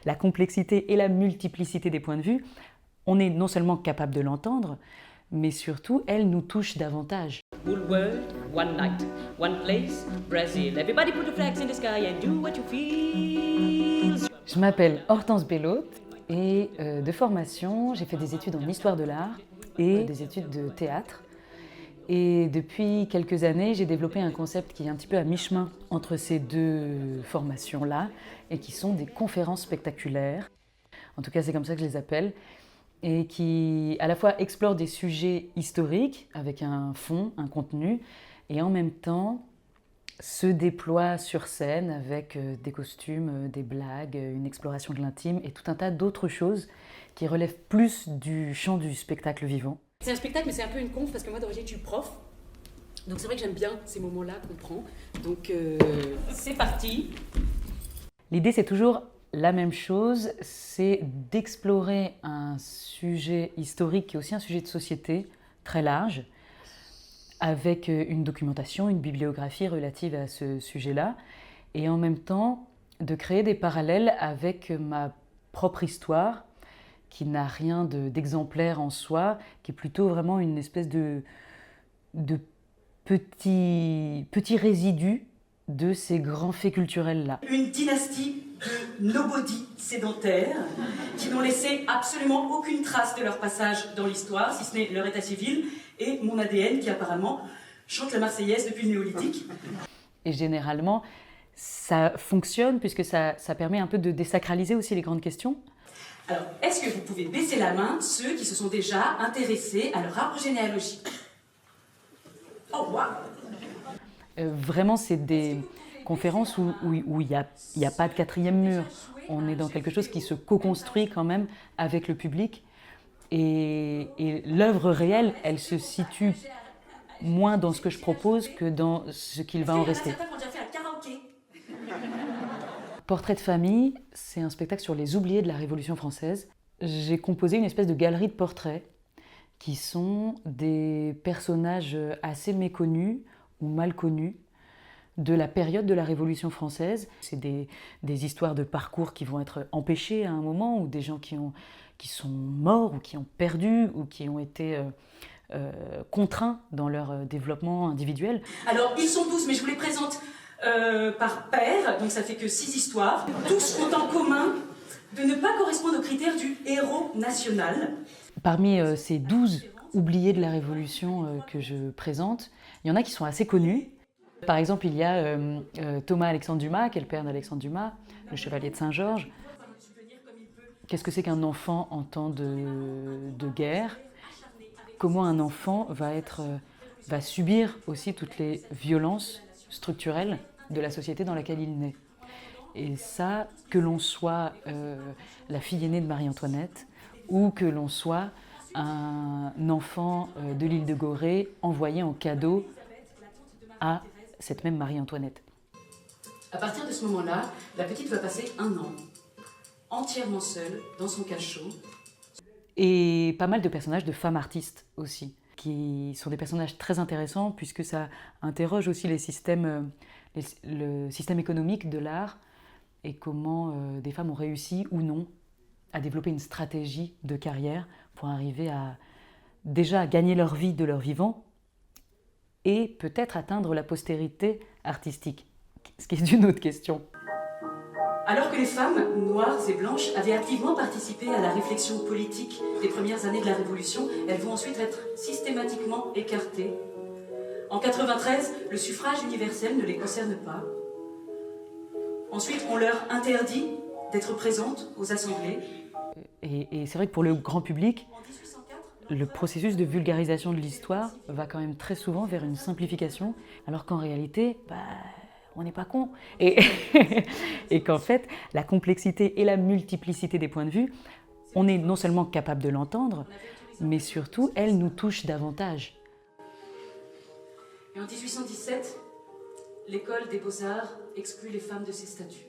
la complexité et la multiplicité des points de vue, on est non seulement capable de l'entendre, mais surtout, elle nous touche davantage. Whole world, one night, one place, Brazil. Everybody put the flags in the sky and do what you feel. Je m'appelle Hortense Bellotte et de formation, j'ai fait des études en histoire de l'art et des études de théâtre. Et depuis quelques années, j'ai développé un concept qui est un petit peu à mi-chemin entre ces deux formations-là et qui sont des conférences spectaculaires. En tout cas, c'est comme ça que je les appelle. Et qui à la fois explorent des sujets historiques avec un fond, un contenu, et en même temps se déploient sur scène avec des costumes, des blagues, une exploration de l'intime et tout un tas d'autres choses qui relèvent plus du champ du spectacle vivant. C'est un spectacle, mais c'est un peu une conf parce que moi d'origine je suis prof. Donc c'est vrai que j'aime bien ces moments-là qu'on prend. Donc c'est parti. L'idée, c'est toujours la même chose, c'est d'explorer un sujet historique qui est aussi un sujet de société très large, avec une documentation, une bibliographie relative à ce sujet-là, et en même temps de créer des parallèles avec ma propre histoire, qui n'a rien d'exemplaire en soi, qui est plutôt vraiment une espèce de petit résidu de ces grands faits culturels-là. Une dynastie de nobody sédentaires qui n'ont laissé absolument aucune trace de leur passage dans l'histoire, si ce n'est leur état civil et mon ADN qui apparemment chante la Marseillaise depuis le néolithique. Et généralement, ça fonctionne puisque ça permet un peu de désacraliser aussi les grandes questions. Alors, est-ce que vous pouvez baisser la main ceux qui se sont déjà intéressés à leur arbre généalogique? Oh, waouh! Vraiment, c'est des conférences où il n'y a pas de quatrième mur. On est dans quelque chose qui se co-construit quand même avec le public. Et l'œuvre réelle, elle se situe moins dans ce que je propose que dans ce qu'il va en rester. Portrait de famille, c'est un spectacle sur les oubliés de la Révolution française. J'ai composé une espèce de galerie de portraits qui sont des personnages assez méconnus ou mal connus de la période de la Révolution française. C'est des histoires de parcours qui vont être empêchés à un moment, ou des gens qui sont morts, ou qui ont perdu, ou qui ont été contraints dans leur développement individuel. Alors, ils sont 12, mais je vous les présente par paire, donc ça fait que 6 histoires. Tous ont en commun de ne pas correspondre aux critères du héros national. Parmi ces 12 oubliés de la Révolution que je présente, il y en a qui sont assez connus. Par exemple, il y a Thomas Alexandre Dumas, qui est le père d'Alexandre Dumas, le chevalier de Saint-Georges. Qu'est-ce que c'est qu'un enfant en temps de guerre? Comment un enfant va subir aussi toutes les violences structurelles de la société dans laquelle il naît? Et ça, que l'on soit la fille aînée de Marie-Antoinette, ou que l'on soit un enfant de l'île de Gorée envoyé en cadeau à cette même Marie-Antoinette. À partir de ce moment-là, la petite va passer 1 an, entièrement seule, dans son cachot. Et pas mal de personnages de femmes artistes aussi, qui sont des personnages très intéressants puisque ça interroge aussi le système économique de l'art et comment des femmes ont réussi ou non à développer une stratégie de carrière pour arriver à déjà gagner leur vie de leur vivant et peut-être atteindre la postérité artistique, ce qui est une autre question. Alors que les femmes, noires et blanches, avaient activement participé à la réflexion politique des premières années de la Révolution, elles vont ensuite être systématiquement écartées. En 93, le suffrage universel ne les concerne pas. Ensuite, on leur interdit d'être présentes aux assemblées. Et c'est vrai que pour le grand public, le processus de vulgarisation de l'histoire va quand même très souvent vers une simplification, alors qu'en réalité, on n'est pas con. Et qu'en fait, la complexité et la multiplicité des points de vue, on est non seulement capable de l'entendre, mais surtout, elle nous touche davantage. Et en 1817, l'école des beaux-arts exclut les femmes de ses statuts.